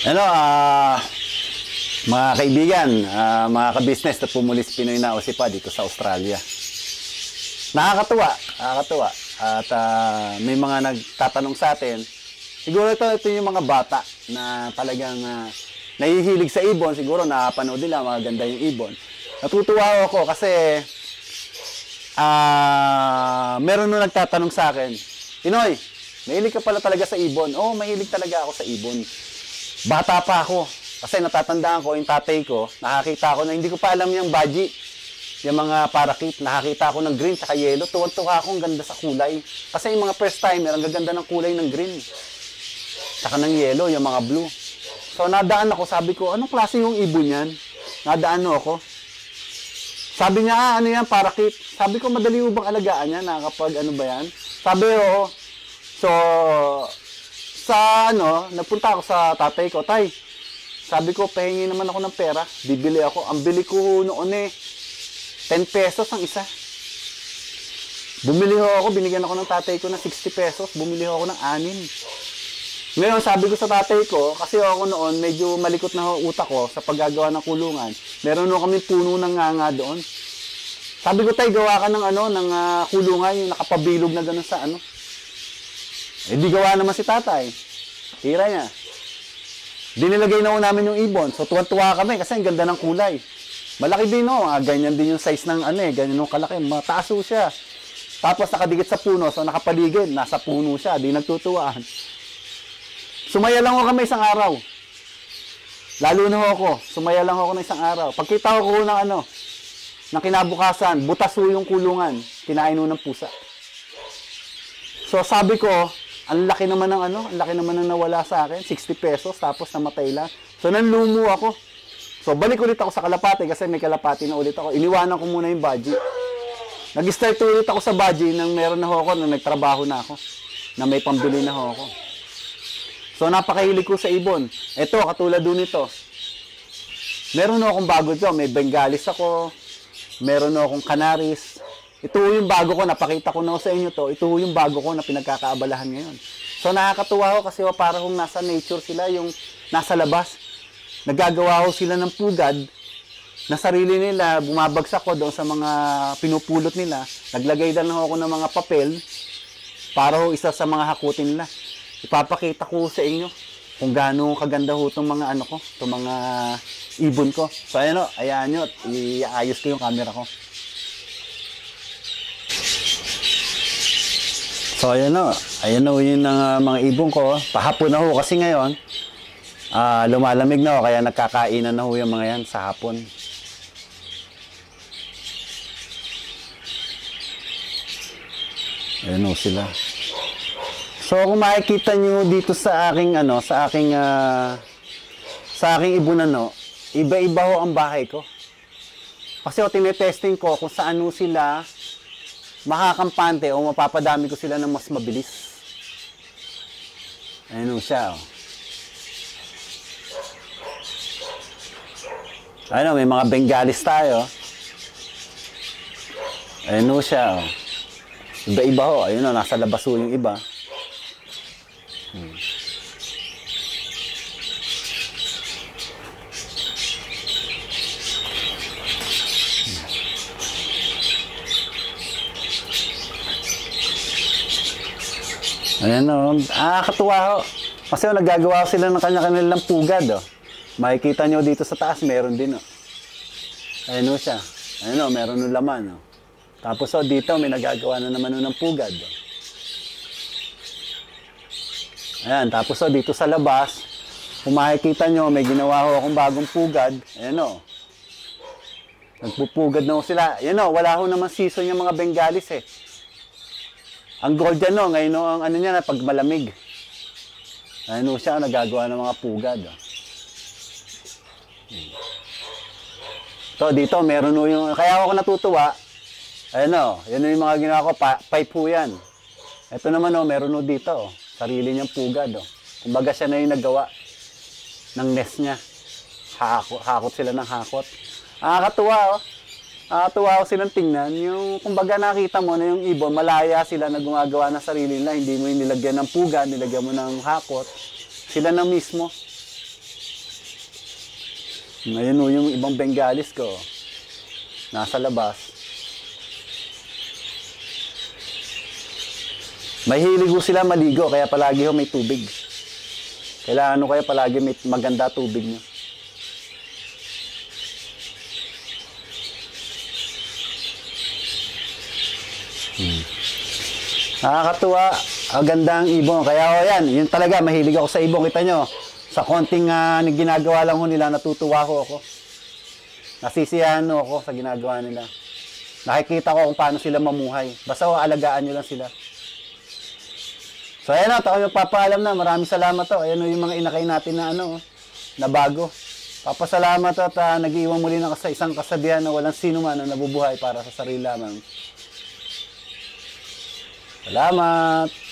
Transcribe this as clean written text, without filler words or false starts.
Ano, mga kaibigan, mga ka-business na Pumulis Pinoy na Osipa dito sa Australia. Nakakatuwa. At may mga nagtatanong sa atin. Siguro ito yung mga bata na talagang nahihilig sa ibon. Siguro nakapanood nila, maganda yung ibon. Natutuwa ako kasi meron nung nagtatanong sa akin, Pinoy, mahilig ka pala talaga sa ibon. Oo, mahilig talaga ako sa ibon. Bata pa ako. Kasi natatandaan ko, yung tatay ko, nakakita ko na hindi ko pa alam yung baji. Yung mga parakeet, nakakita ko ng green at yellow. Tuwan-tuwa ako, ang ganda sa kulay. Kasi yung mga first timer, ang gaganda ng kulay ng green. Saka ng yellow, yung mga blue. So nadaan ako, sabi ko, anong klase yung ibon yan? Nadaan ako. Sabi niya, ano yan, parakeet. Sabi ko, madali mo bang alagaan yan? Nakakapag ano ba yan? Sabi, oo. So, napunta ako sa tatay ko, tay, sabi ko, pahingi naman ako ng pera, bibili ako. Ang bili ko noon 10 pesos ang isa. Bumili ako, binigyan ako ng tatay ko ng 60 pesos, bumili ako ng 6. Ngayon, sabi ko sa tatay ko, kasi ako noon, medyo malikot na utak ko sa paggagawa ng kulungan. Meron no kami puno ng nganga doon. Sabi ko, tay, gawa ka ng kulungan, yung nakapabilog na gano'n sa ano. Eh, di gawa naman si tatay. Tira niya. Dinilagay na namin yung ibon. So, tuwa-tuwa kami kasi ang ganda ng kulay. Malaki din, no? Ganyan din yung size ng ganyan yung kalaki. Mataas siya. Tapos, nakadikit sa puno. So, nakapaligid. Nasa puno siya. Di nagtutuwaan. Sumaya lang ako kami isang araw. Lalo na ako. Sumaya lang ako ng isang araw. Pagkita ko ng kinabukasan, butas yung kulungan. Kinain ng pusa. So, sabi ko, ang laki naman ng nawala sa akin, 60 pesos, tapos namatay lang. So, nanlumo ako. So, balik ulit ako sa kalapati kasi may kalapati na ulit ako. Iniwanan ko muna yung baji. Nag-start ulit ako sa baji nang meron na ako, nang nagtrabaho na ako, na may pambili na ako. So, napakahilig ko sa ibon. Ito, katulad doon ito. Meron na akong bago dito. May Bengalis ako. Meron na akong Canaris. Ito yung bago ko, napakita ko na sa inyo to. Ito yung bago ko na pinagkakaabalahan ngayon. So nakakatuwa ko kasi para kung nasa nature sila, yung nasa labas. Nagagawa ko sila ng pugad na sarili nila, bumabagsak ko doon sa mga pinupulot nila. Naglagay lang ako ng mga papel para ho isa sa mga hakutin nila. Ipapakita ko sa inyo kung gaano kaganda ho itong mga itong mga ibon ko. So ayan nyo, iayos ko yung camera ko. So ayan yung mga ibon ko. Pahapon na ho kasi ngayon lumalamig na ho, kaya nagkakainan na ho yung mga yan sa hapon. Ayan ho sila. So kung makikita nyo dito sa aking ibon iba-iba ho ang bahay ko. Kasi tinetesting ko kung saan ho sila makakampante o mapapadami ko sila ng mas mabilis. Ayan siya. May mga Bengalis tayo. Ayan siya. Iba-iba ho. Ayun nasa labas ho yung iba. Ayan katuwa ho. Kasi nagagawa sila ng kanya-kanilang pugad Makikita nyo dito sa taas, meron din Ayan siya. Ayan meron ng laman Tapos dito may nagagawa na naman ng pugad Ayan, tapos dito sa labas, kung makikita nyo, may ginawa ho akong bagong pugad. Ayan nagpupugad na ho sila. Ayan wala ho naman season yung mga Bengalis Ang golden ngayon ang niya pag malamig. Ano siya nagagawa ng mga pugad. So dito meron yung kaya ako natutuwa. Yan yung mga ginawa ko, pipe ho yan. Ito naman meron dito sarili niyang pugad Kumbaga siya na yung naggawa ng nest niya. Hakot sila ng hakot. Nakakatuwa Tuwa ko silang tingnan, yung kumbaga nakita mo na yung ibon, malaya sila na gumagawa ng sarili nila, hindi mo yung nilagyan ng puga, nilagyan mo ng hakot, sila na mismo. Ngayon o, yung ibang Bengalis ko, nasa labas. Mahilig ho sila maligo, kaya palagi ho may tubig. Kailangan ho kaya palagi may maganda tubig nyo. Nakakatuwa, ang ganda ang ibon. Kaya ho yan, yun talaga, mahilig ako sa ibon. Kita nyo, sa konting ginagawa lang ho nila, natutuwa ho ako. Nasisiyahan ho ako sa ginagawa nila. Nakikita ko kung paano sila mamuhay. Basta ho, alagaan nyo lang sila. So ayan na, ako magpapaalam na. Maraming salamat to. Ayan o yung mga inakay natin na na bago. Papasalamat at nag-iwan muli na sa isang kasabihan na walang sino man na nabubuhay para sa sarili lamang. Salamat!